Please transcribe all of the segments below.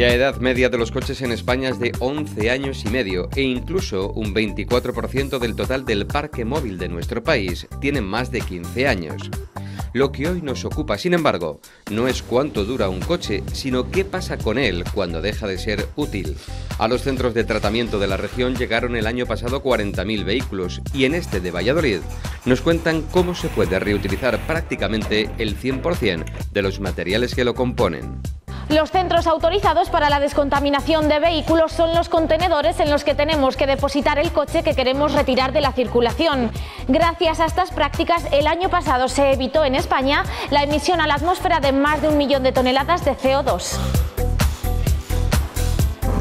La edad media de los coches en España es de 11 años y medio e incluso un 24% del total del parque móvil de nuestro país tiene más de 15 años. Lo que hoy nos ocupa, sin embargo, no es cuánto dura un coche, sino qué pasa con él cuando deja de ser útil. A los centros de tratamiento de la región llegaron el año pasado 40.000 vehículos y en este de Valladolid nos cuentan cómo se puede reutilizar prácticamente el 100% de los materiales que lo componen. Los centros autorizados para la descontaminación de vehículos son los contenedores en los que tenemos que depositar el coche que queremos retirar de la circulación. Gracias a estas prácticas, el año pasado se evitó en España la emisión a la atmósfera de más de 1 millón de toneladas de CO2.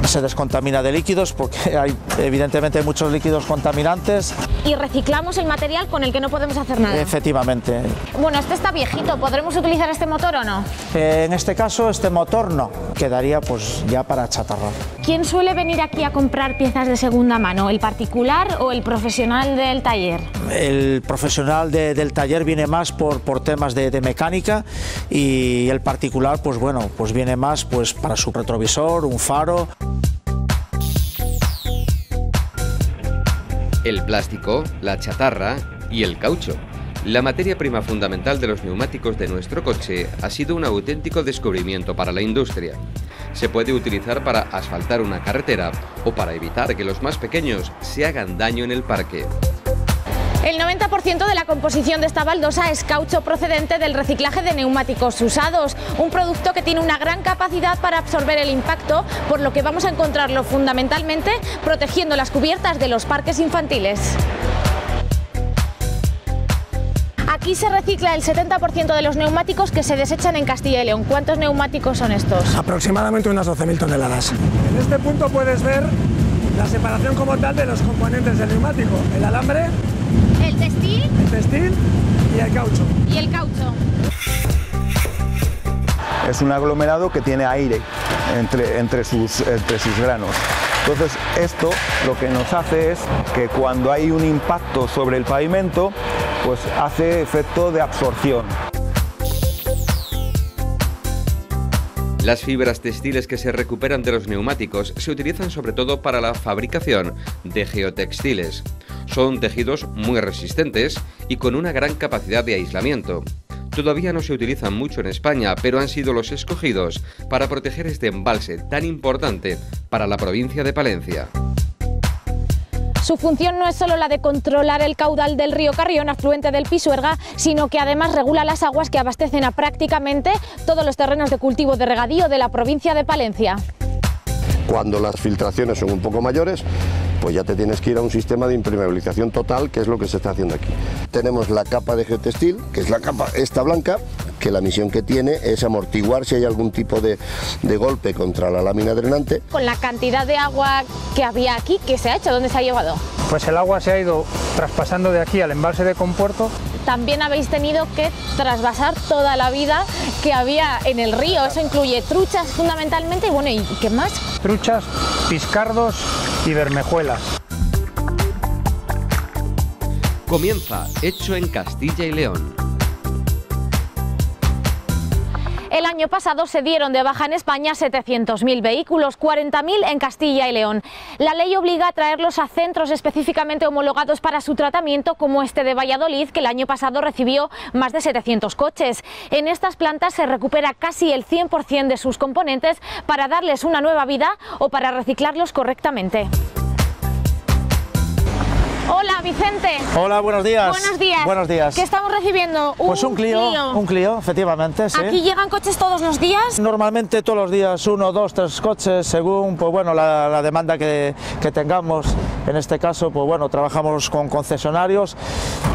Se descontamina de líquidos porque hay evidentemente muchos líquidos contaminantes. Y reciclamos el material con el que no podemos hacer nada. Efectivamente. Bueno, este está viejito, ¿podremos utilizar este motor o no? En este caso, este motor no, quedaría pues ya para chatarrar. ¿Quién suele venir aquí a comprar piezas de segunda mano, el particular o el profesional del taller? El profesional del taller viene más por temas de mecánica y el particular pues bueno, pues viene más pues para su retrovisor, un faro. El plástico, la chatarra y el caucho. La materia prima fundamental de los neumáticos de nuestro coche ha sido un auténtico descubrimiento para la industria. Se puede utilizar para asfaltar una carretera o para evitar que los más pequeños se hagan daño en el parque. El 90% de la composición de esta baldosa es caucho procedente del reciclaje de neumáticos usados, un producto que tiene una gran capacidad para absorber el impacto, por lo que vamos a encontrarlo fundamentalmente protegiendo las cubiertas de los parques infantiles. Aquí se recicla el 70% de los neumáticos que se desechan en Castilla y León. ¿Cuántos neumáticos son estos? Aproximadamente unas 12.000 toneladas. En este punto puedes ver la separación como tal de los componentes del neumático, el alambre, el textil y el caucho. Y el caucho. Es un aglomerado que tiene aire entre sus granos. Entonces esto lo que nos hace es que cuando hay un impacto sobre el pavimento, pues hace efecto de absorción. Las fibras textiles que se recuperan de los neumáticos se utilizan sobre todo para la fabricación de geotextiles. Son tejidos muy resistentes y con una gran capacidad de aislamiento. Todavía no se utilizan mucho en España, pero han sido los escogidos para proteger este embalse tan importante para la provincia de Palencia. Su función no es solo la de controlar el caudal del río Carrión, afluente del Pisuerga, sino que además regula las aguas que abastecen a prácticamente todos los terrenos de cultivo de regadío de la provincia de Palencia. Cuando las filtraciones son un poco mayores, pues ya te tienes que ir a un sistema de impermeabilización total, que es lo que se está haciendo aquí. Tenemos la capa de geotextil, que es la capa esta blanca, que la misión que tiene es amortiguar si hay algún tipo de golpe contra la lámina drenante. Con la cantidad de agua que había aquí, ¿qué se ha hecho? ¿Dónde se ha llevado? Pues el agua se ha ido traspasando de aquí al embalse de Compuerto. También habéis tenido que trasvasar toda la vida que había en el río. Eso incluye truchas fundamentalmente y bueno, ¿y qué más? Truchas, piscardos y bermejuelas. Comienza Hecho en Castilla y León. El año pasado se dieron de baja en España 700.000 vehículos, 40.000 en Castilla y León. La ley obliga a traerlos a centros específicamente homologados para su tratamiento, como este de Valladolid, que el año pasado recibió más de 700 coches. En estas plantas se recupera casi el 100% de sus componentes para darles una nueva vida o para reciclarlos correctamente. Hola, Vicente. Hola, buenos días. Buenos días. Buenos días. ¿Qué estamos recibiendo? Pues un Clio, efectivamente, sí. ¿Aquí llegan coches todos los días? Normalmente todos los días 1, 2, 3 coches, según pues bueno la demanda que tengamos. En este caso, pues bueno, trabajamos con concesionarios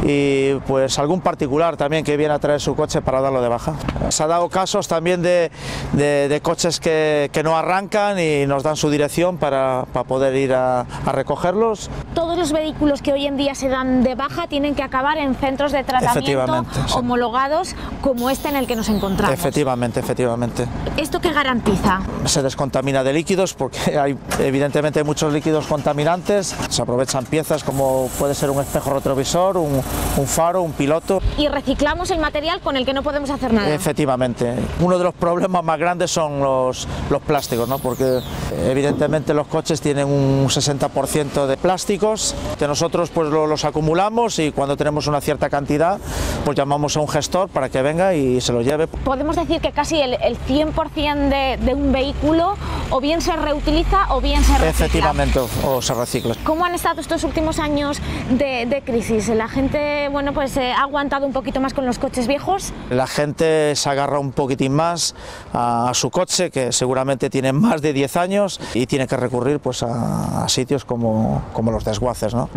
y pues algún particular también que viene a traer su coche para darlo de baja. Se ha dado casos también de coches que no arrancan y nos dan su dirección para poder ir a recogerlos. Todos los vehículos que hoy en día se dan de baja tienen que acabar en centros de tratamiento homologados como este en el que nos encontramos. Efectivamente. ¿Esto qué garantiza? Se descontamina de líquidos porque hay evidentemente muchos líquidos contaminantes coche. Se aprovechan piezas como puede ser un espejo retrovisor, un faro, un piloto. Y reciclamos el material con el que no podemos hacer nada. Efectivamente. Uno de los problemas más grandes son los plásticos, ¿no? Porque evidentemente los coches tienen un 60% de plásticos, que nosotros pues los acumulamos y cuando tenemos una cierta cantidad pues llamamos a un gestor para que venga y se lo lleve. Podemos decir que casi el 100% de un vehículo o bien se reutiliza o bien se recicla. Efectivamente, o se recicla. ¿Cómo han estado estos últimos años de crisis? ¿La gente pues, ha aguantado un poquito más con los coches viejos? La gente se agarra un poquitín más a su coche, que seguramente tiene más de 10 años y tiene que recurrir pues, a sitios como los desguaces, ¿no?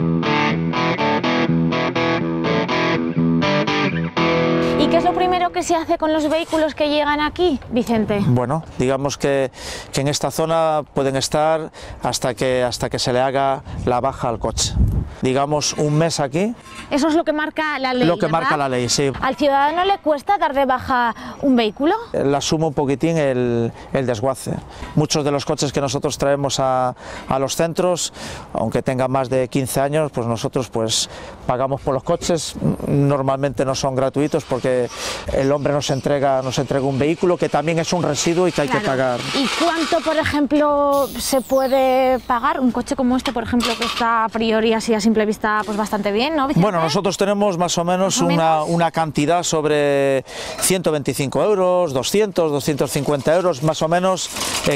¿Y qué es lo primero que se hace con los vehículos que llegan aquí, Vicente? Bueno, digamos que en esta zona pueden estar hasta que se le haga la baja al coche. Digamos un mes aquí. Eso es lo que marca la ley. Lo que ¿verdad? marca la ley, sí. ¿Al ciudadano le cuesta dar de baja un vehículo? Le asume un poquitín el desguace. Muchos de los coches que nosotros traemos a los centros, aunque tengan más de 15 años, pues nosotros pues pagamos por los coches. Normalmente no son gratuitos porque el hombre nos entrega un vehículo que también es un residuo y que hay que pagar. ¿Y cuánto, por ejemplo, se puede pagar? Un coche como este, por ejemplo, que está a priori así a simple vista pues bastante bien, ¿no, Vicente? Bueno, nosotros tenemos más o menos una cantidad sobre 125 euros, 200, 250 euros, más o menos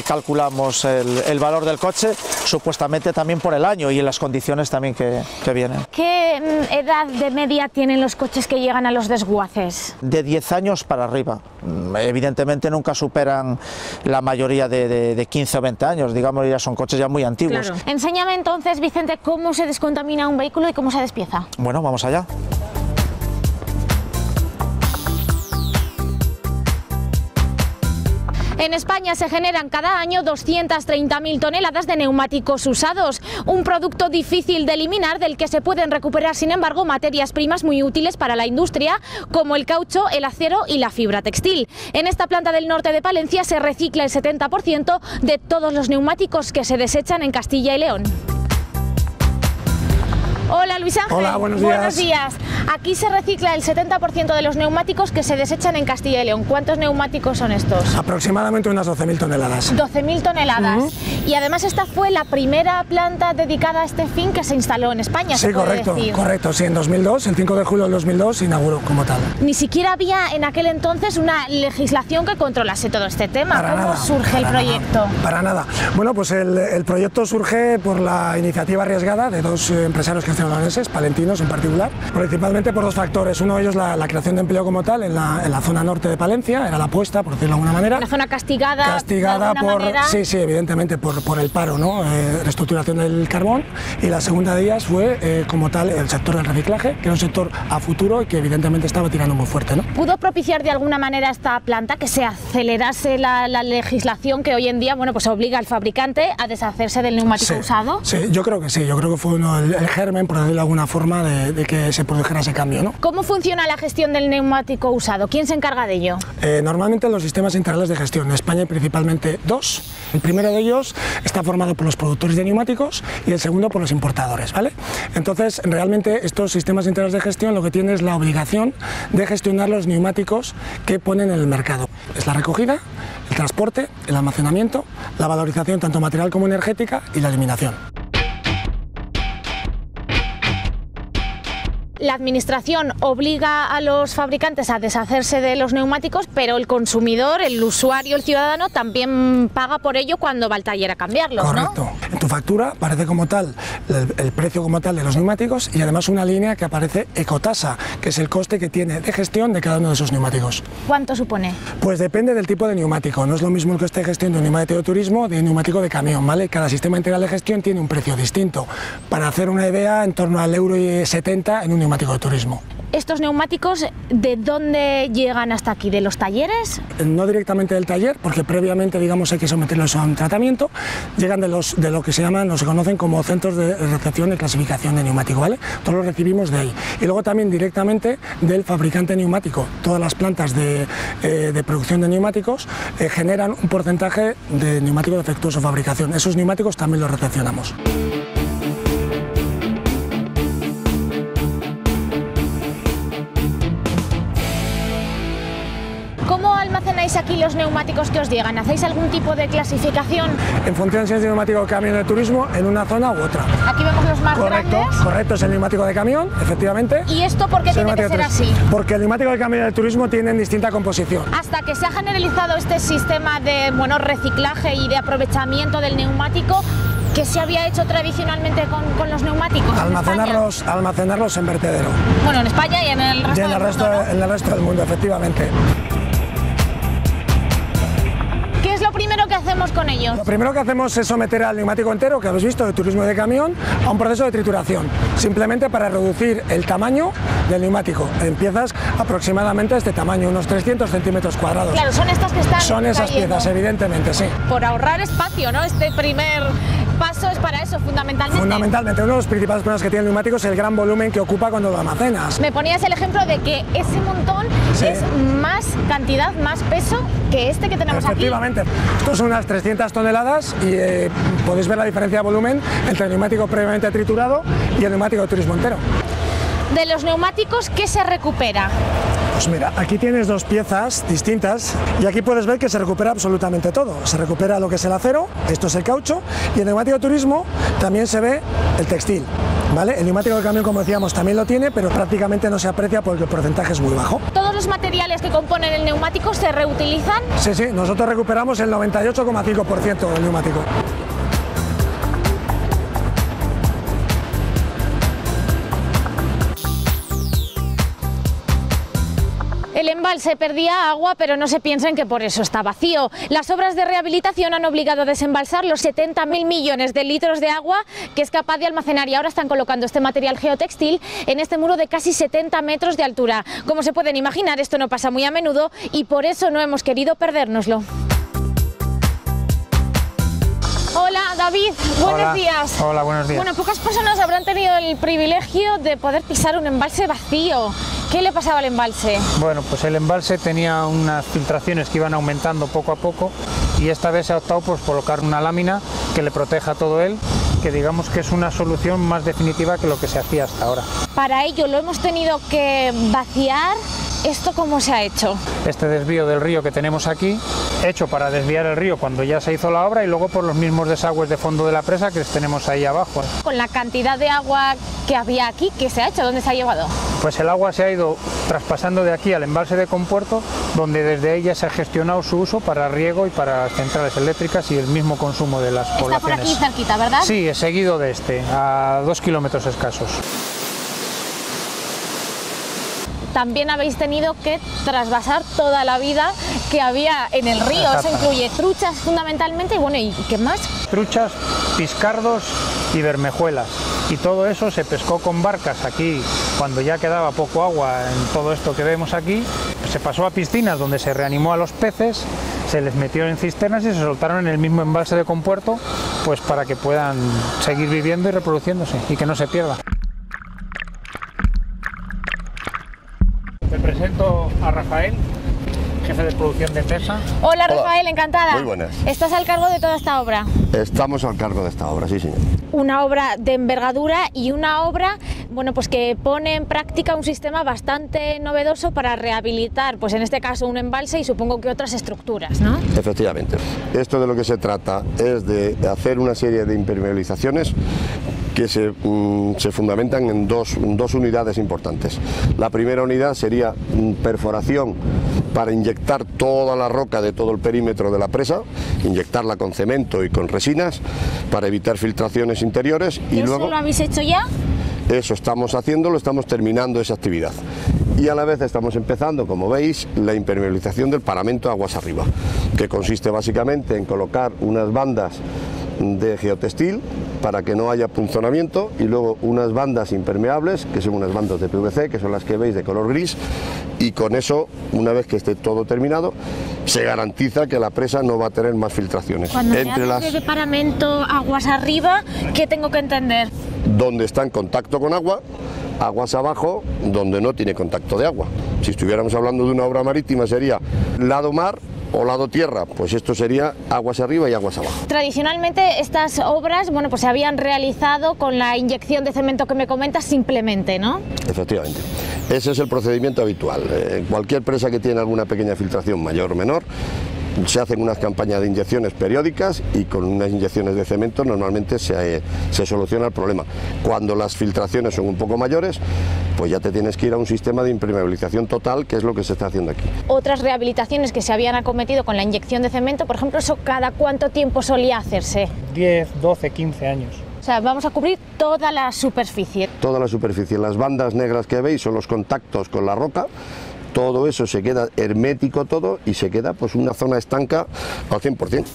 calculamos el valor del coche, supuestamente también por el año y en las condiciones también que vienen. ¿Qué edad de media tienen los coches que llegan a los desguaces? De 10 años para arriba. Evidentemente nunca superan la mayoría de 15 o 20 años, digamos, ya son coches ya muy antiguos. Claro. Enséñame entonces, Vicente, cómo se descontamina un vehículo y cómo se despieza. Bueno, vamos allá. En España se generan cada año 230.000 toneladas de neumáticos usados, un producto difícil de eliminar del que se pueden recuperar, sin embargo, materias primas muy útiles para la industria, como el caucho, el acero y la fibra textil. En esta planta del norte de Palencia se recicla el 70% de todos los neumáticos que se desechan en Castilla y León. Hola, Luis Ángel. Hola, buenos días. Buenos días. Aquí se recicla el 70% de los neumáticos que se desechan en Castilla y León. ¿Cuántos neumáticos son estos? Aproximadamente unas 12.000 toneladas. 12.000 toneladas. Y además esta fue la primera planta dedicada a este fin que se instaló en España. Sí, correcto, correcto. Sí, en 2002, el 5 de julio del 2002, se inauguró como tal. Ni siquiera había en aquel entonces una legislación que controlase todo este tema. ¿Cómo surge el proyecto? Para nada. Bueno, pues el proyecto surge por la iniciativa arriesgada de dos empresarios castellanoleses, palentinos en particular, principalmente por dos factores. Uno de ellos la creación de empleo como tal en la zona norte de Palencia, era la apuesta, por decirlo de alguna manera. Una zona castigada por manera. Sí, evidentemente por el paro, ¿no? Reestructuración del carbón, y la segunda de ellas fue como tal el sector del reciclaje, que era un sector a futuro y que evidentemente estaba tirando muy fuerte, ¿no? ¿Pudo propiciar de alguna manera esta planta que se acelerase la legislación que hoy en día, bueno, pues obliga al fabricante a deshacerse del neumático usado? Sí, yo creo que sí, yo creo que fue el germen, por decirlo de alguna forma, de que se produjera ese cambio, ¿no? ¿Cómo funciona la gestión del neumático usado? ¿Quién se encarga de ello? Normalmente los sistemas integrales de gestión, en España hay principalmente dos. El primero de ellos está formado por los productores de neumáticos y el segundo por los importadores, ¿vale? Entonces, realmente estos sistemas integrales de gestión lo que tienen es la obligación de gestionar los neumáticos que ponen en el mercado. Es la recogida, el transporte, el almacenamiento, la valorización tanto material como energética y la eliminación. La administración obliga a los fabricantes a deshacerse de los neumáticos, pero el consumidor, el usuario, el ciudadano también paga por ello cuando va al taller a cambiarlos, ¿no? Correcto. En tu factura aparece como tal el precio como tal de los neumáticos y además una línea que aparece ecotasa, que es el coste que tiene de gestión de cada uno de esos neumáticos. ¿Cuánto supone? Pues depende del tipo de neumático. No es lo mismo el coste de gestión de un neumático de turismo de un neumático de camión, ¿vale? Cada sistema integral de gestión tiene un precio distinto. Para hacer una idea, en torno al €1,70 en un neumático de turismo. ¿Estos neumáticos de dónde llegan hasta aquí? ¿De los talleres? No directamente del taller, porque previamente, digamos, hay que someterlos a un tratamiento. Llegan de lo que se llaman, o se conocen como centros de recepción y clasificación de neumático, ¿vale? Todos los recibimos de ahí. Y luego también directamente del fabricante neumático. Todas las plantas de producción de neumáticos generan un porcentaje de neumático defectuoso fabricación. Esos neumáticos también los recepcionamos. seleccionáis aquí los neumáticos que os llegan? ¿Hacéis algún tipo de clasificación? En función si es neumático de camión de turismo, en una zona u otra. Aquí vemos los más grandes. Correcto, es el neumático de camión, efectivamente. ¿Y esto por qué tiene que ser así? Porque el neumático de camión de turismo tiene distinta composición. Hasta que se ha generalizado este sistema de reciclaje y de aprovechamiento del neumático, ¿qué se había hecho tradicionalmente con los neumáticos? Almacenarlos en vertedero. Bueno, en España y en el resto del mundo, ¿no? En el resto del mundo, efectivamente. ¿Qué es lo primero que hacemos con ellos? Lo primero que hacemos es someter al neumático entero, que habéis visto, de turismo y de camión, a un proceso de trituración, simplemente para reducir el tamaño del neumático. Empiezas aproximadamente a este tamaño, unos 300 centímetros cuadrados. Claro, son estas que están Son esas cayendo. piezas, evidentemente, sí. Por ahorrar espacio, ¿no? Este primer paso es para eso, fundamentalmente. Fundamentalmente, uno de los principales problemas que tiene el neumático es el gran volumen que ocupa cuando lo almacenas. Me ponías el ejemplo de que ese montón es más cantidad, más peso que este que tenemos Efectivamente. Esto son unas 300 toneladas y podéis ver la diferencia de volumen entre el neumático previamente triturado y el neumático de turismo entero. De los neumáticos, ¿qué se recupera? Pues mira, aquí tienes dos piezas distintas y aquí puedes ver que se recupera absolutamente todo. Se recupera lo que es el acero, esto es el caucho, y en el neumático de turismo también se ve el textil. ¿Vale? El neumático del camión, como decíamos, también lo tiene, pero prácticamente no se aprecia porque el porcentaje es muy bajo. ¿Todos los materiales que componen el neumático se reutilizan? Sí, sí, nosotros recuperamos el 98,5% del neumático. El embalse perdía agua, pero no se piensen que por eso está vacío. Las obras de rehabilitación han obligado a desembalsar los 70.000 millones de litros de agua que es capaz de almacenar, y ahora están colocando este material geotextil en este muro de casi 70 metros de altura. Como se pueden imaginar, esto no pasa muy a menudo y por eso no hemos querido perdérnoslo. Hola David, buenos días. Hola, buenos días. Bueno, pocas personas habrán tenido el privilegio de poder pisar un embalse vacío. ¿Qué le pasaba al embalse? Bueno, pues el embalse tenía unas filtraciones que iban aumentando poco a poco y esta vez se ha optado por colocar una lámina que le proteja todo él, que digamos que es una solución más definitiva que lo que se hacía hasta ahora. Para ello lo hemos tenido que vaciar. ¿Esto cómo se ha hecho? Este desvío del río que tenemos aquí, hecho para desviar el río cuando ya se hizo la obra, y luego por los mismos desagües de fondo de la presa que tenemos ahí abajo. Con la cantidad de agua que había aquí, ¿qué se ha hecho? ¿Dónde se ha llevado? Pues el agua se ha ido traspasando de aquí al embalse de Compuerto, donde desde ella se ha gestionado su uso para riego y para centrales eléctricas y el mismo consumo de las poblaciones. Está por aquí cerquita, ¿verdad? Sí, es seguido de este, a 2 kilómetros escasos. También habéis tenido que trasvasar toda la vida que había en el río. Eso incluye truchas fundamentalmente y bueno, ¿y qué más? Truchas, piscardos y bermejuelas. Y todo eso se pescó con barcas aquí cuando ya quedaba poco agua en todo esto que vemos aquí. Se pasó a piscinas donde se reanimó a los peces, se les metió en cisternas y se soltaron en el mismo embalse de Compuerto, pues para que puedan seguir viviendo y reproduciéndose y que no se pierda. Te presento a Rafael, jefe de producción de Endesa. Hola Rafael, encantada. Muy buenas. ¿Estás al cargo de toda esta obra? Estamos al cargo de esta obra, sí señor. Una obra de envergadura y una obra, bueno, pues que pone en práctica un sistema bastante novedoso para rehabilitar, pues en este caso un embalse y supongo que otras estructuras, ¿no? Efectivamente. Esto de lo que se trata es de hacer una serie de impermeabilizaciones que se fundamentan en dos unidades importantes. La primera unidad sería perforación para inyectar toda la roca de todo el perímetro de la presa, inyectarla con cemento y con resinas para evitar filtraciones interiores. Y luego, ¿eso lo habéis hecho ya? Eso estamos haciéndolo, estamos terminando esa actividad. Y a la vez estamos empezando, como veis, la impermeabilización del paramento aguas arriba, que consiste básicamente en colocar unas bandas de geotextil para que no haya punzonamiento y luego unas bandas impermeables, que son unas bandas de PVC, que son las que veis de color gris, y con eso, una vez que esté todo terminado, se garantiza que la presa no va a tener más filtraciones. Cuando hablas de paramento aguas arriba, ¿qué tengo que entender? Donde está en contacto con agua, aguas abajo, donde no tiene contacto de agua. Si estuviéramos hablando de una obra marítima sería lado mar o lado tierra, pues esto sería aguas arriba y aguas abajo. Tradicionalmente estas obras, bueno, pues se habían realizado con la inyección de cemento que me comentas simplemente, ¿no? Efectivamente. Ese es el procedimiento habitual. Cualquier presa que tiene alguna pequeña filtración, mayor o menor, se hacen unas campañas de inyecciones periódicas y con unas inyecciones de cemento normalmente se soluciona el problema. Cuando las filtraciones son un poco mayores, pues ya te tienes que ir a un sistema de impermeabilización total, que es lo que se está haciendo aquí. Otras rehabilitaciones que se habían acometido con la inyección de cemento, por ejemplo, ¿eso cada cuánto tiempo solía hacerse? 10, 12, 15 años. O sea, vamos a cubrir toda la superficie. Toda la superficie. Las bandas negras que veis son los contactos con la roca. Todo eso se queda hermético todo y se queda pues una zona estanca al 100%.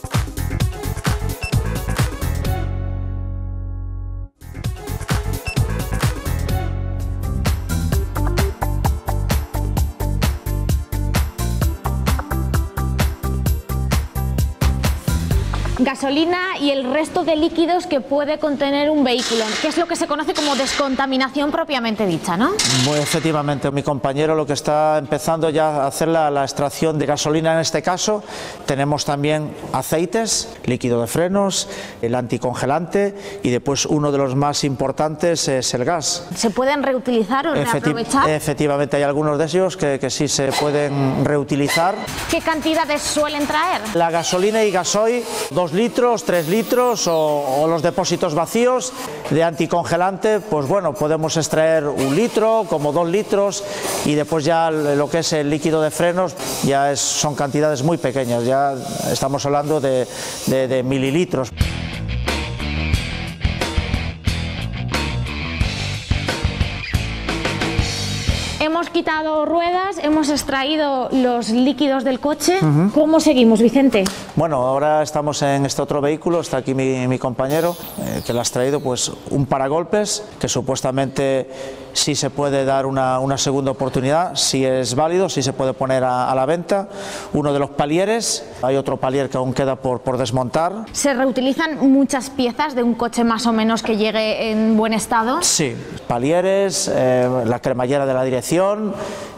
Gasolina y el resto de líquidos que puede contener un vehículo, que es lo que se conoce como descontaminación propiamente dicha, ¿no? Muy efectivamente, mi compañero lo que está empezando ya a hacer la extracción de gasolina en este caso. Tenemos también aceites, líquido de frenos, el anticongelante y después uno de los más importantes es el gas. ¿Se pueden reutilizar o reaprovechar? Efectivamente, hay algunos de ellos que sí se pueden reutilizar. ¿Qué cantidades suelen traer? La gasolina y gasoil, 2 litros, 3 litros o los depósitos vacíos. De anticongelante, pues bueno, podemos extraer 1 litro, como 2 litros y después ya lo que es el líquido de frenos ya son cantidades muy pequeñas, ya estamos hablando de mililitros. Hemos quitado ruedas, hemos extraído los líquidos del coche. ¿Cómo seguimos, Vicente? Bueno, ahora estamos en este otro vehículo, está aquí mi compañero, que le ha traído pues un paragolpes, que supuestamente sí se puede dar una segunda oportunidad, si es válido, sí se puede poner a la venta. Uno de los palieres, hay otro palier que aún queda por desmontar. ¿Se reutilizan muchas piezas de un coche más o menos que llegue en buen estado? Sí, palieres, la cremallera de la dirección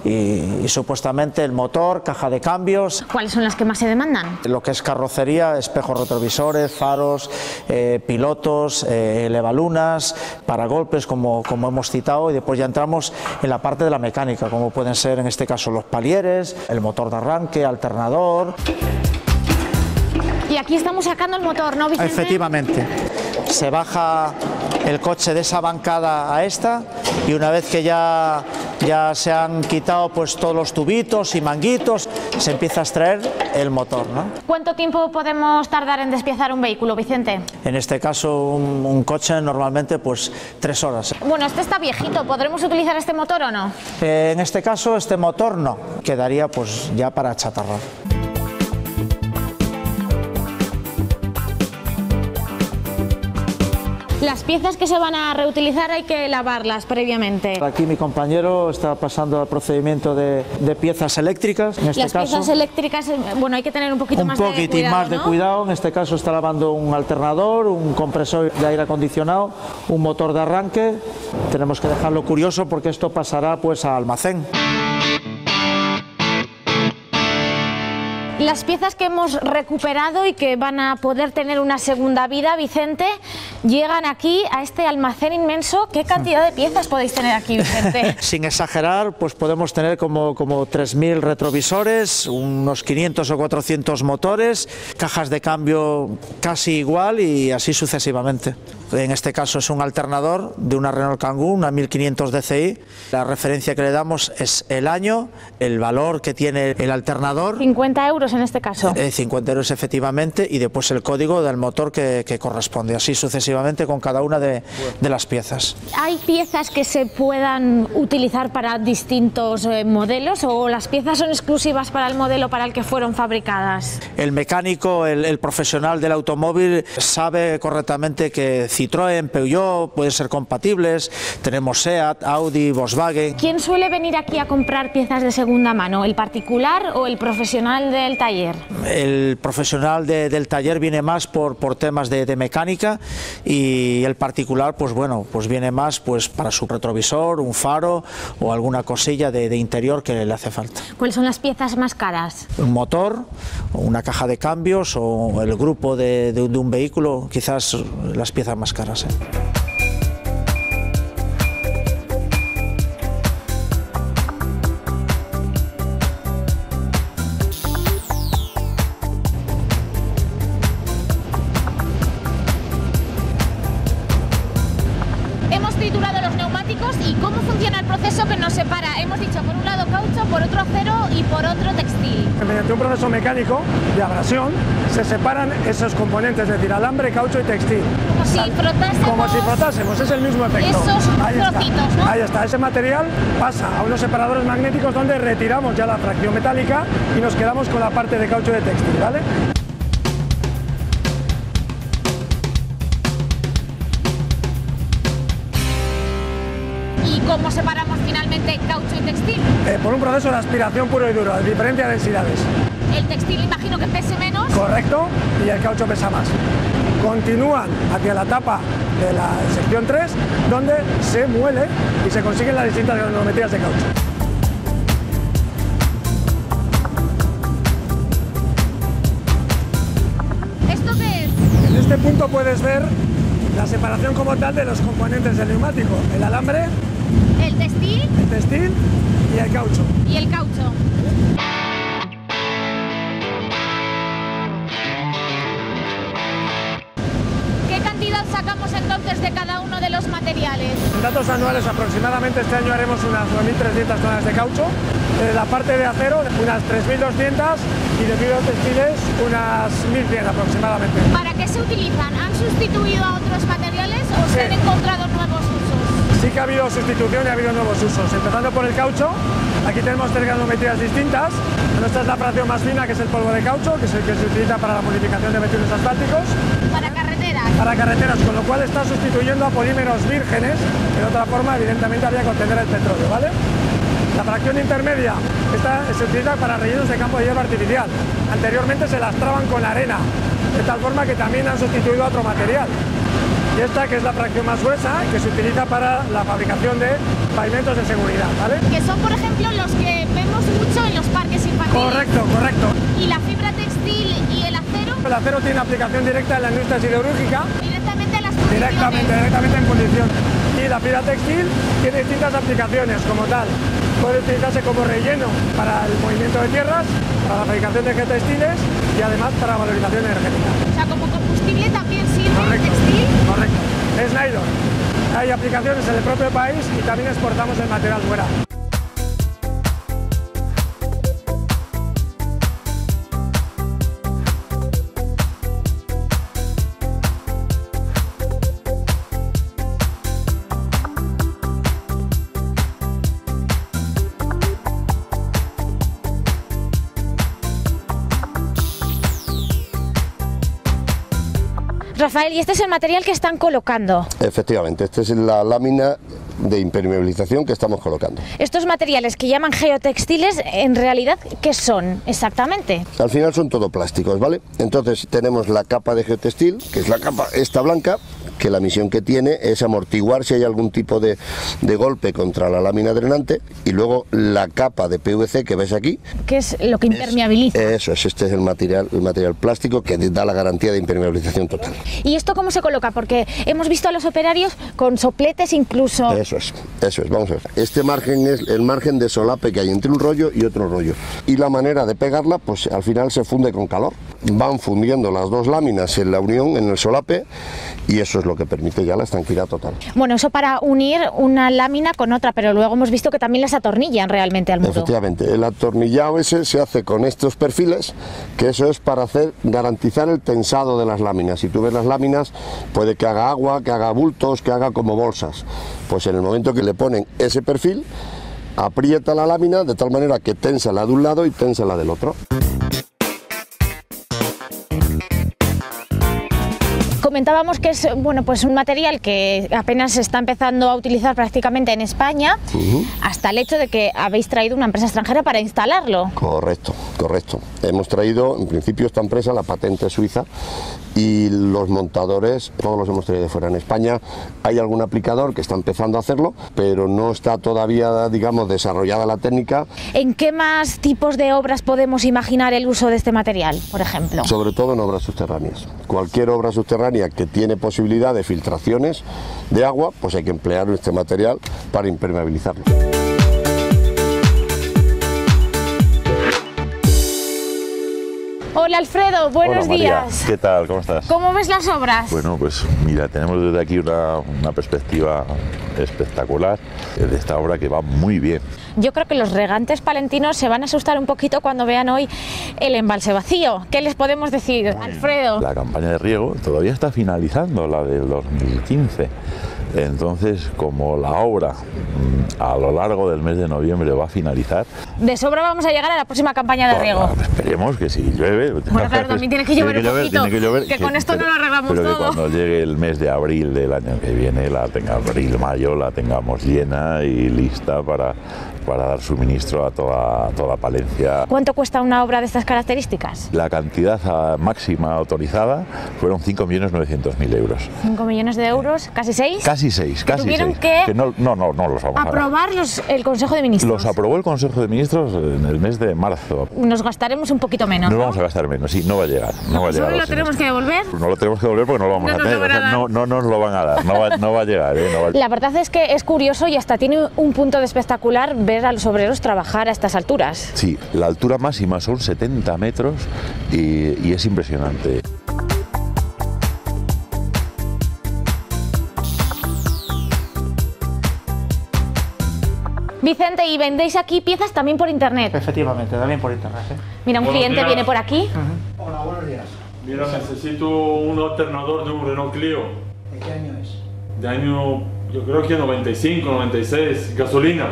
y supuestamente el motor, caja de cambios. ¿Cuáles son las que más se demandan? Lo que es carrocería, espejos retrovisores, faros, pilotos, elevalunas, paragolpes como hemos citado, y después ya entramos en la parte de la mecánica, como pueden ser en este caso los palieres, el motor de arranque, alternador. Y aquí estamos sacando el motor, ¿no, Vicente? Efectivamente. Se baja el coche de esa bancada a esta y una vez que ya se han quitado pues todos los tubitos y manguitos, se empieza a extraer el motor, ¿no? ¿Cuánto tiempo podemos tardar en despiezar un vehículo, Vicente? En este caso un coche normalmente pues 3 horas. Bueno, este está viejito, ¿podremos utilizar este motor o no? En este caso este motor no, quedaría pues ya para chatarrar. Las piezas que se van a reutilizar hay que lavarlas previamente. Aquí mi compañero está pasando al procedimiento de piezas eléctricas. En este Las piezas eléctricas, bueno, hay que tener un poquito más de cuidado. En este caso está lavando un alternador, un compresor de aire acondicionado, un motor de arranque. Tenemos que dejarlo curioso porque esto pasará pues a almacén. Las piezas que hemos recuperado y que van a poder tener una segunda vida, Vicente, llegan aquí a este almacén inmenso. ¿Qué cantidad de piezas podéis tener aquí, Vicente? Sin exagerar, pues podemos tener como 3.000 retrovisores, unos 500 o 400 motores, cajas de cambio casi igual y así sucesivamente. En este caso es un alternador de una Renault Kangoo, una 1500 DCI. La referencia que le damos es el año, el valor que tiene el alternador. 50 euros en este caso. 50 euros efectivamente y después el código del motor que corresponde, así sucesivamente con cada una de las piezas. ¿Hay piezas que se puedan utilizar para distintos modelos o las piezas son exclusivas para el modelo para el que fueron fabricadas? El mecánico, el profesional del automóvil sabe correctamente que Citroën, Peugeot pueden ser compatibles, tenemos Seat, Audi, Volkswagen. ¿Quién suele venir aquí a comprar piezas de segunda mano, el particular o el profesional del taller? El profesional del taller viene más por temas de mecánica y el particular pues bueno, pues viene más pues para su retrovisor, un faro o alguna cosilla de interior que le hace falta. ¿Cuáles son las piezas más caras? Un motor, una caja de cambios o el grupo de un vehículo, quizás las piezas más caras. nos separa? Hemos dicho por un lado caucho, por otro acero y por otro textil. Mediante un proceso mecánico de abrasión se separan esos componentes, es decir, alambre, caucho y textil. Como si frotásemos. Como si frotásemos, es el mismo efecto. Esos trocitos, ¿no? Ahí está, ese material pasa a unos separadores magnéticos donde retiramos ya la fracción metálica y nos quedamos con la parte de caucho y de textil, ¿vale? ¿Y cómo separamos finalmente caucho y textil? Por un proceso de aspiración puro y duro, de diferentes densidades. El textil imagino que pese menos. Correcto, y el caucho pesa más. Continúan hacia la tapa de la sección 3, donde se muele y se consiguen las distintas granometrías de caucho. ¿Esto qué es? En este punto puedes ver la separación como tal de los componentes del neumático, el alambre, El textil y el caucho. y el caucho. ¿Qué cantidad sacamos entonces de cada uno de los materiales? En datos anuales aproximadamente este año haremos unas 9.300 toneladas de caucho, la parte de acero unas 3.200 y de biotextiles unas 1.100 aproximadamente. ¿Para qué se utilizan? ¿Han sustituido a otros materiales o Sí. se han encontrado nuevos usos? Sí que ha habido sustitución y ha habido nuevos usos, empezando por el caucho. Aquí tenemos 3 granometrías distintas. Esta es la fracción más fina, que es el polvo de caucho, que es el que se utiliza para la modificación de metales asfálticos. Para carreteras. Para carreteras, con lo cual está sustituyendo a polímeros vírgenes, que de otra forma evidentemente habría que obtener el petróleo, ¿vale? La fracción intermedia, esta se utiliza para rellenos de campo de hierba artificial. Anteriormente se lastraban con arena, de tal forma que también han sustituido a otro material. Y esta, que es la fracción más gruesa, que se utiliza para la fabricación de pavimentos de seguridad, ¿vale? Que son, por ejemplo, los que vemos mucho en los parques infantiles. Correcto, correcto. ¿Y la fibra textil y el acero? El acero tiene aplicación directa en la industria siderúrgica, Directamente a las fundiciones. directamente en fundición. Y la fibra textil tiene distintas aplicaciones como tal. Puede utilizarse como relleno para el movimiento de tierras, para la fabricación de geotextiles y además para valorización energética. O sea, como combustible también sirve el Correcto, textil. correcto. Es nylon. Hay aplicaciones en el propio país y también exportamos el material fuera. Rafael, ¿y este es el material que están colocando? Efectivamente, esta es la lámina de impermeabilización que estamos colocando. Estos materiales que llaman geotextiles, en realidad, ¿qué son exactamente? Al final son todo plásticos, ¿vale? Entonces tenemos la capa de geotextil, que es la capa esta blanca, que la misión que tiene es amortiguar si hay algún tipo de golpe contra la lámina drenante, y luego la capa de PVC que ves aquí. ¿Qué es lo que impermeabiliza? Eso es, este es el material plástico que da la garantía de impermeabilización total. ¿Y esto cómo se coloca? Porque hemos visto a los operarios con sopletes incluso. Eso es, vamos a ver. Este margen es el margen de solape que hay entre un rollo y otro rollo. Y la manera de pegarla, pues al final se funde con calor. Van fundiendo las dos láminas en la unión, en el solape, y eso es lo que permite ya la estanquidad total. Bueno, eso para unir una lámina con otra, pero luego hemos visto que también las atornillan realmente al muro. Efectivamente, el atornillado ese se hace con estos perfiles, que eso es para garantizar el tensado de las láminas. Si tú ves las láminas, puede que haga agua, que haga bultos, que haga como bolsas. Pues en el momento que le ponen ese perfil, aprieta la lámina de tal manera que tensa la de un lado y tensa la del otro. Comentábamos que es pues un material que apenas se está empezando a utilizar prácticamente en España, hasta el hecho de que habéis traído una empresa extranjera para instalarlo. Correcto, correcto. Hemos traído, en principio, esta empresa, la patente suiza, y los montadores, todos los hemos traído de fuera. En España hay algún aplicador que está empezando a hacerlo, pero no está todavía, digamos, desarrollada la técnica. ¿En qué más tipos de obras podemos imaginar el uso de este material, por ejemplo? Sobre todo en obras subterráneas. Cualquier obra subterránea que tiene posibilidad de filtraciones de agua, pues hay que emplear este material para impermeabilizarlo. Hola Alfredo, buenos Hola, María. días. ¿Qué tal? ¿Cómo estás? ¿Cómo ves las obras? Bueno, pues mira, tenemos desde aquí una perspectiva espectacular de esta obra que va muy bien. Yo creo que los regantes palentinos se van a asustar un poquito cuando vean hoy el embalse vacío. ¿Qué les podemos decir, Alfredo? La campaña de riego todavía está finalizando, la del 2015. Entonces, como la obra a lo largo del mes de noviembre va a finalizar... De sobra vamos a llegar a la próxima campaña de riego. Esperemos que si llueve... Bueno, claro, también tiene que llover un poquito, tiene que llover, que con esto no lo arreglamos pero todo. Que cuando llegue el mes de abril del año que viene, abril-mayo, la tengamos llena y lista para dar suministro a toda Palencia. ¿Cuánto cuesta una obra de estas características? La cantidad máxima autorizada fueron 5.900.000 euros. 5 millones de euros, casi 6. Casi 6, casi 6. Tuvieron que no los vamos a aprobar el Consejo de Ministros. Los aprobó el Consejo de Ministros en el mes de marzo. Nos gastaremos un poquito menos. Nos vamos a gastar menos, sí, no va a llegar. No va a llegar. ¿Solo lo tenemos que devolver? No lo tenemos que devolver porque no lo vamos a tener. O sea, no nos lo van a dar, no va a llegar. La verdad es que es curioso y hasta tiene un punto de espectacular ver a los obreros trabajar a estas alturas. Sí, la altura máxima son 70 metros y es impresionante. Vicente, ¿y vendéis aquí piezas también por internet? Efectivamente, también por internet. Mira, un cliente viene por aquí. Hola, buenos días. Mira, necesito un alternador de un Renault Clio. ¿De qué año es? De año, yo creo que 95, 96, gasolina.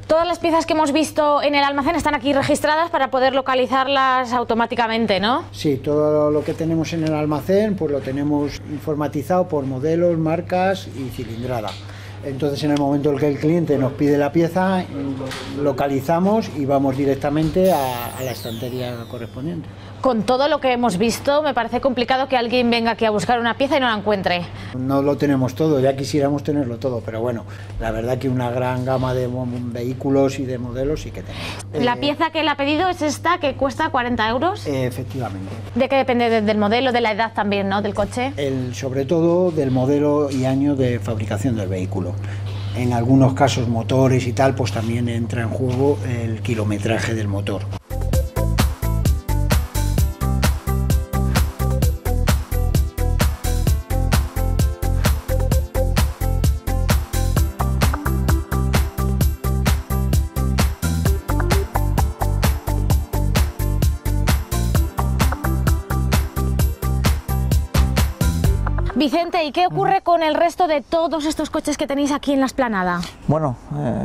Todas las piezas que hemos visto en el almacén están aquí registradas para poder localizarlas automáticamente, ¿no? Sí, todo lo que tenemos en el almacén pues lo tenemos informatizado por modelos, marcas y cilindrada. Entonces, en el momento en que el cliente nos pide la pieza, localizamos y vamos directamente a la estantería correspondiente. Con todo lo que hemos visto, me parece complicado que alguien venga aquí a buscar una pieza y no la encuentre. No lo tenemos todo, ya quisiéramos tenerlo todo, pero bueno, la verdad que una gran gama de vehículos y de modelos sí que tenemos. La pieza que él ha pedido es esta, que cuesta 40 euros. Efectivamente. ¿De qué depende? Del modelo, de la edad también, ¿no? Del coche. Sobre todo del modelo y año de fabricación del vehículo. En algunos casos motores y tal, pues también entra en juego el kilometraje del motor. Vicente, ¿y qué ocurre con el resto de todos estos coches que tenéis aquí en la explanada? Bueno,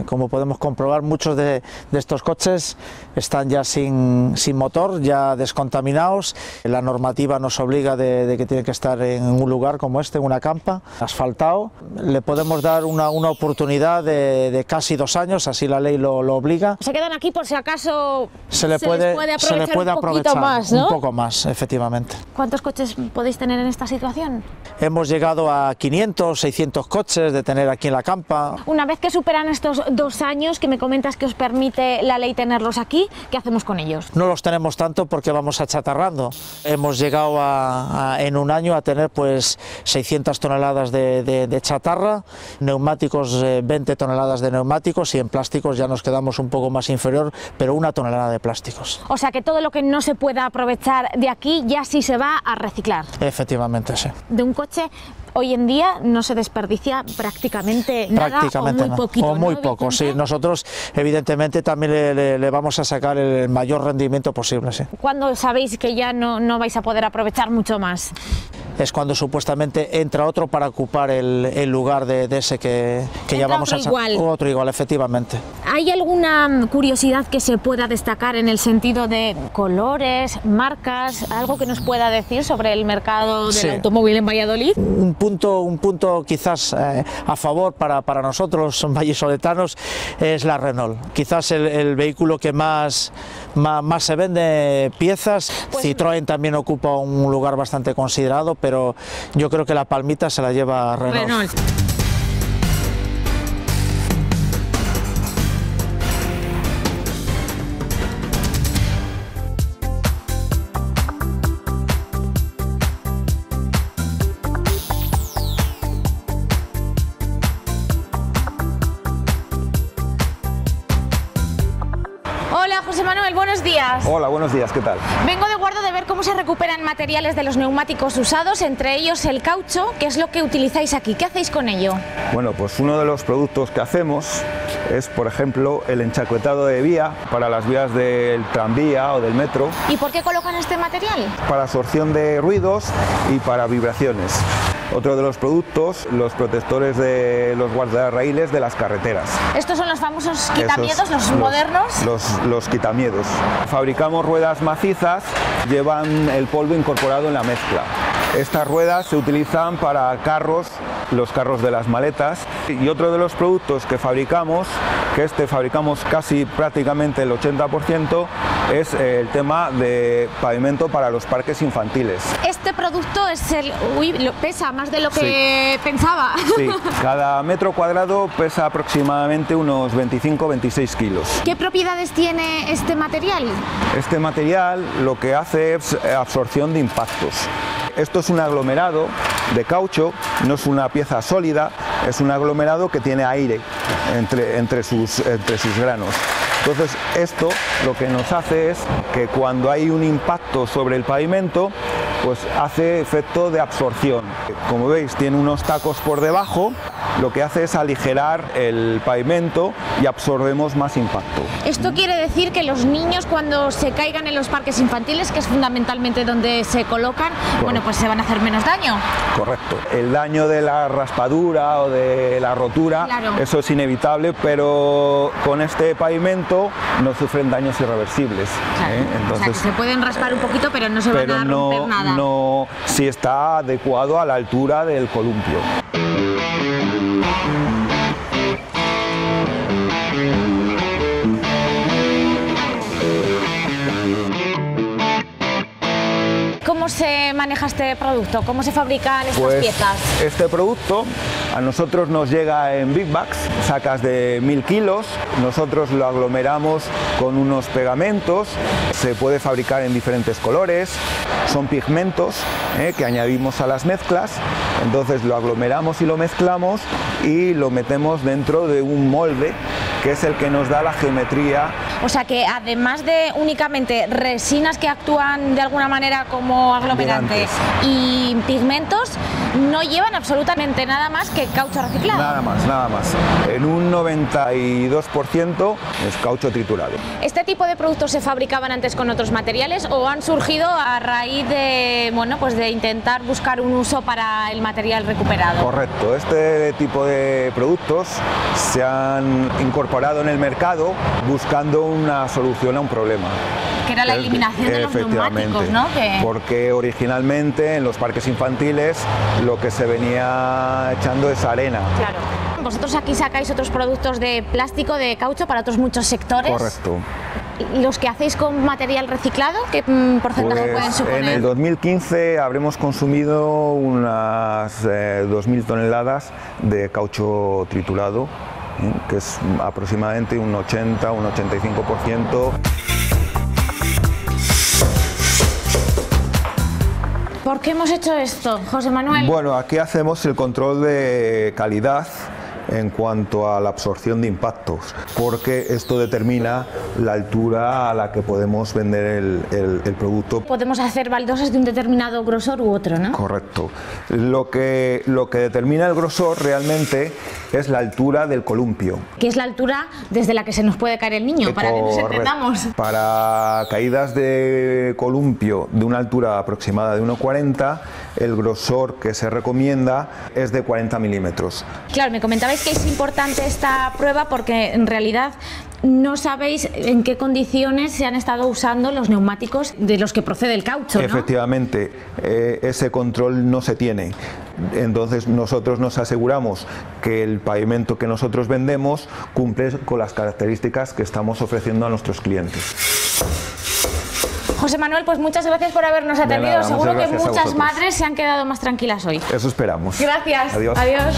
como podemos comprobar, muchos de estos coches están ya sin motor, ya descontaminados. La normativa nos obliga de que tienen que estar en un lugar como este, en una campa, asfaltado. Le podemos dar una oportunidad de casi 2 años, así la ley lo obliga. Se quedan aquí por si acaso se le puede aprovechar más, ¿no? Un poco más, efectivamente. ¿Cuántos coches podéis tener en esta situación? Hemos llegado a 500, 600 coches de tener aquí en la campa. Una vez que superan estos 2 años que me comentas que os permite la ley tenerlos aquí, ¿qué hacemos con ellos? No los tenemos tanto porque vamos achatarrando. Hemos llegado en un año a tener pues 600 toneladas de chatarra, neumáticos 20 toneladas de neumáticos y en plásticos ya nos quedamos un poco más inferior, pero 1 tonelada de plásticos. O sea que todo lo que no se pueda aprovechar de aquí ya sí se va a reciclar. Efectivamente, sí. De un coche hoy en día no se desperdicia prácticamente nada o muy poquito. O muy ¿no, poco, Vicente? sí. Nosotros evidentemente también le vamos a sacar el mayor rendimiento posible, sí. ¿Cuándo sabéis que ya no vais a poder aprovechar mucho más? Es cuando supuestamente entra otro para ocupar el lugar de ese que ya vamos a sacar. Otro igual, efectivamente. ¿Hay alguna curiosidad que se pueda destacar en el sentido de colores, marcas, algo que nos pueda decir sobre el mercado del automóvil en Valladolid? Un punto quizás a favor para nosotros, los vallisoletanos, es la Renault. Quizás el vehículo que más se vende piezas. Pues, Citroën también ocupa un lugar bastante considerado, pero yo creo que la palmita se la lleva Renault. Hola José Manuel, buenos días. Hola, buenos días, ¿qué tal? Vengo de Guardo de ver cómo se recuperan materiales de los neumáticos usados, entre ellos el caucho, que es lo que utilizáis aquí. ¿Qué hacéis con ello? Bueno, pues uno de los productos que hacemos es, por ejemplo, el enchaquetado de vía para las vías del tranvía o del metro. ¿Y por qué colocan este material? Para absorción de ruidos y para vibraciones. Otro de los productos, los protectores de los guardarraíles de las carreteras. Estos son los famosos quitamiedos, los modernos. Los quitamiedos. Fabricamos ruedas macizas, llevan el polvo incorporado en la mezcla. Estas ruedas se utilizan para carros, los carros de las maletas. Y otro de los productos que fabricamos, que fabricamos casi prácticamente el 80%, es el tema de pavimento para los parques infantiles. Este producto es pesa más de lo que pensaba. Sí, cada metro cuadrado pesa aproximadamente unos 25-26 kilos. ¿Qué propiedades tiene este material? Este material lo que hace es absorción de impactos. Esto es un aglomerado de caucho, no es una pieza sólida, es un aglomerado que tiene aire entre sus granos. Entonces esto lo que nos hace es que cuando hay un impacto sobre el pavimento, pues hace efecto de absorción. Como veis, tiene unos tacos por debajo, lo que hace es aligerar el pavimento y absorbemos más impacto. Esto quiere decir que los niños, cuando se caigan en los parques infantiles, que es fundamentalmente donde se colocan, bueno, pues se van a hacer menos daño. Correcto. El daño de la raspadura o de la rotura, claro, eso es inevitable, pero con este pavimento no sufren daños irreversibles. Claro. Entonces, o sea, que se pueden raspar un poquito, pero no se van a romper nada. No, si está adecuado a la altura del columpio. ¿Cómo se maneja este producto? ¿Cómo se fabrican estas piezas? Este producto a nosotros nos llega en big bags, sacas de 1000 kilos, nosotros lo aglomeramos con unos pegamentos, se puede fabricar en diferentes colores, son pigmentos que añadimos a las mezclas, entonces lo aglomeramos y lo mezclamos y lo metemos dentro de un molde que es el que nos da la geometría. O sea que además de únicamente resinas que actúan de alguna manera como aglomerantes y pigmentos, no llevan absolutamente nada más que caucho reciclado. Nada más. En un 92% es caucho triturado. ¿Este tipo de productos se fabricaban antes con otros materiales o han surgido a raíz de, bueno, pues de intentar buscar un uso para el material recuperado? Correcto. Este tipo de productos se han incorporado en el mercado buscando una solución a un problema. Que era la eliminación de los neumáticos, ¿no? Porque originalmente en los parques infantiles lo que se venía echando es arena. Claro. Vosotros aquí sacáis otros productos de plástico, de caucho para otros muchos sectores. Correcto. ¿Los que hacéis con material reciclado, qué porcentaje pueden suponer? En el 2015 habremos consumido unas 2.000 toneladas de caucho triturado, que es aproximadamente un 80, un 85%. ¿Por qué hemos hecho esto, José Manuel? Bueno, aquí hacemos el control de calidad en cuanto a la absorción de impactos, porque esto determina la altura a la que podemos vender el producto. Podemos hacer baldosas de un determinado grosor u otro, ¿no? Correcto. Lo que determina el grosor realmente es la altura del columpio. ¿Qué es la altura desde la que se nos puede caer el niño? Para que nos entendamos. Para caídas de columpio de una altura aproximada de 1,40, el grosor que se recomienda es de 40 milímetros. Claro, me comentabais que es importante esta prueba porque en realidad no sabéis en qué condiciones se han estado usando los neumáticos de los que procede el caucho, ¿no? Efectivamente, ese control no se tiene. Entonces nosotros nos aseguramos que el pavimento que nosotros vendemos cumple con las características que estamos ofreciendo a nuestros clientes. José Manuel, pues muchas gracias por habernos atendido. Nada, seguro que muchas madres se han quedado más tranquilas hoy. Eso esperamos. Gracias. Adiós. Adiós.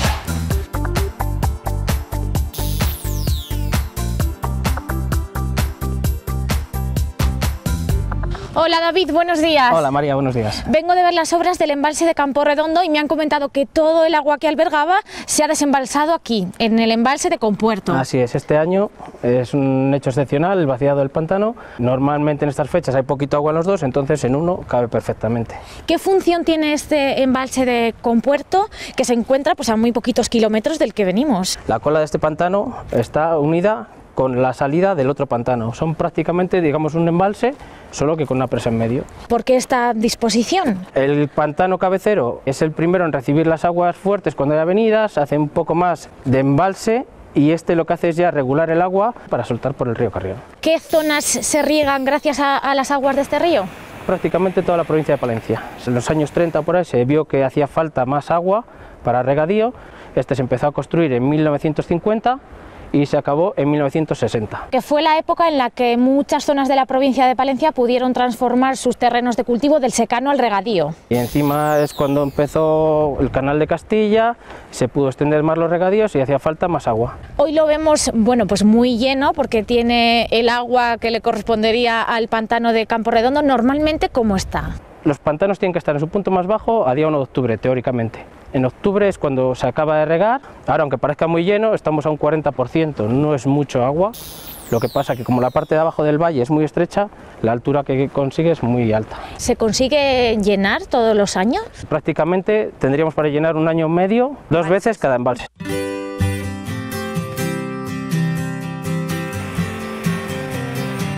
Hola David, buenos días. Hola María, buenos días. Vengo de ver las obras del embalse de Campo Redondo y me han comentado que todo el agua que albergaba se ha desembalsado aquí, en el embalse de Compuerto. Así es, este año es un hecho excepcional, el vaciado del pantano. Normalmente en estas fechas hay poquito agua en los dos, entonces en uno cabe perfectamente. ¿Qué función tiene este embalse de Compuerto, que se encuentra pues, a muy poquitos kilómetros del que venimos? La cola de este pantano está unida con la salida del otro pantano. Son prácticamente, digamos, un embalse, solo que con una presa en medio. ¿Por qué esta disposición? El pantano cabecero es el primero en recibir las aguas fuertes cuando hay avenidas, hace un poco más de embalse y este lo que hace es ya regular el agua para soltar por el río Carrión. ¿Qué zonas se riegan gracias a las aguas de este río? Prácticamente toda la provincia de Palencia. En los años 30 por ahí se vio que hacía falta más agua para regadío. Este se empezó a construir en 1950 y se acabó en 1960. Que fue la época en la que muchas zonas de la provincia de Palencia pudieron transformar sus terrenos de cultivo del secano al regadío. Y encima es cuando empezó el canal de Castilla, se pudo extender más los regadíos y hacía falta más agua. Hoy lo vemos, bueno, pues muy lleno porque tiene el agua que le correspondería al pantano de Campo Redondo. Normalmente, ¿cómo está? Los pantanos tienen que estar en su punto más bajo a día 1 de octubre, teóricamente. En octubre es cuando se acaba de regar. Ahora, aunque parezca muy lleno, estamos a un 40%, no es mucho agua. Lo que pasa que como la parte de abajo del valle es muy estrecha, la altura que consigue es muy alta. ¿Se consigue llenar todos los años? Prácticamente tendríamos para llenar un año y medio, 2 veces cada embalse.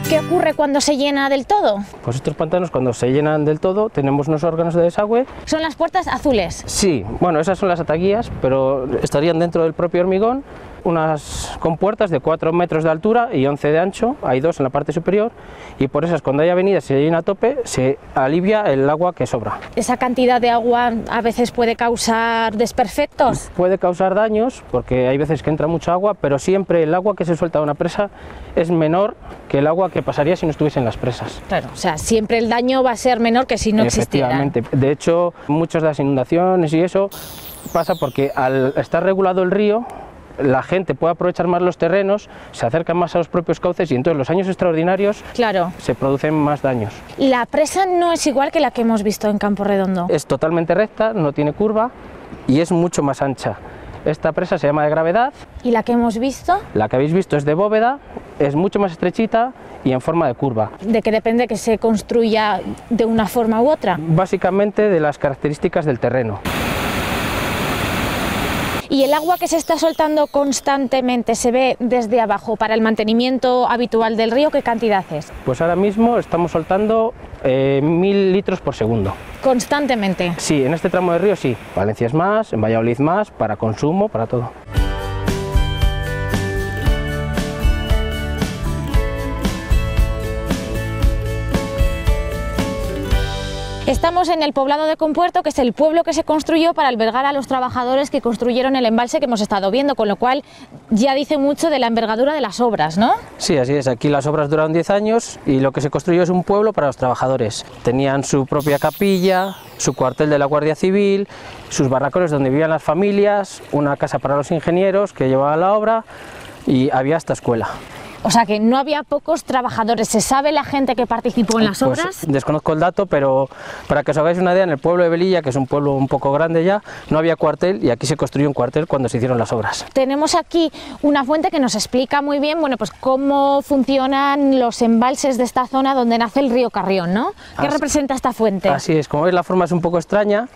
¿Qué ocurre cuando se llena del todo? Pues estos pantanos cuando se llenan del todo tenemos unos órganos de desagüe. ¿Son las puertas azules? Sí, bueno, esas son las ataguías, pero estarían dentro del propio hormigón. Unas compuertas de 4 metros de altura y 11 de ancho, hay 2 en la parte superior y por esas cuando hay avenidas se llena a tope, se alivia el agua que sobra. ¿Esa cantidad de agua a veces puede causar desperfectos? Puede causar daños porque hay veces que entra mucha agua, pero siempre el agua que se suelta de una presa es menor que el agua que pasaría si no estuviesen las presas. Claro, o sea, siempre el daño va a ser menor que si no existiera. Efectivamente, de hecho muchas de las inundaciones y eso pasa porque al estar regulado el río, la gente puede aprovechar más los terrenos, se acercan más a los propios cauces y entonces los años extraordinarios se producen más daños. La presa no es igual que la que hemos visto en Campo Redondo. Es totalmente recta, no tiene curva y es mucho más ancha. Esta presa se llama de gravedad. ¿Y la que hemos visto? La que habéis visto es de bóveda, es mucho más estrechita y en forma de curva. ¿De qué depende que se construya de una forma u otra? Básicamente de las características del terreno. ¿Y el agua que se está soltando constantemente se ve desde abajo para el mantenimiento habitual del río? ¿Qué cantidad es? Pues ahora mismo estamos soltando 1000 litros por segundo. ¿Constantemente? Sí, en este tramo de río sí. Valencia es más, en Valladolid más, para consumo, para todo. Estamos en el poblado de Compuerto, que es el pueblo que se construyó para albergar a los trabajadores que construyeron el embalse que hemos estado viendo, con lo cual ya dice mucho de la envergadura de las obras, ¿no? Sí, así es. Aquí las obras duraron 10 años y lo que se construyó es un pueblo para los trabajadores. Tenían su propia capilla, su cuartel de la Guardia Civil, sus barracones donde vivían las familias, una casa para los ingenieros que llevaban la obra y había hasta escuela. O sea que no había pocos trabajadores. ¿Se sabe la gente que participó en las obras? Desconozco el dato, pero para que os hagáis una idea, en el pueblo de Velilla, que es un pueblo un poco grande ya, no había cuartel y aquí se construyó un cuartel cuando se hicieron las obras. Tenemos aquí una fuente que nos explica muy bien, bueno, pues cómo funcionan los embalses de esta zona donde nace el río Carrión, ¿no? ¿Qué representa esta fuente? Así es, como veis la forma es un poco extraña,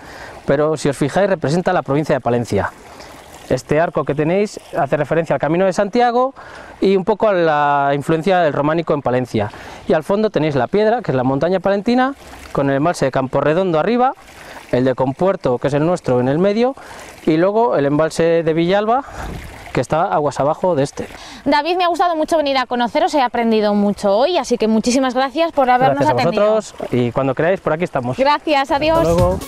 pero si os fijáis representa la provincia de Palencia. Este arco que tenéis hace referencia al Camino de Santiago y un poco a la influencia del románico en Palencia. Y al fondo tenéis la piedra, que es la montaña palentina, con el embalse de Campo Redondo arriba, el de Compuerto, que es el nuestro, en el medio, y luego el embalse de Villalba, que está aguas abajo de este. David, me ha gustado mucho venir a conoceros, he aprendido mucho hoy, así que muchísimas gracias por habernos atendido. Gracias a vosotros y cuando queráis por aquí estamos. Gracias, adiós. Hasta luego.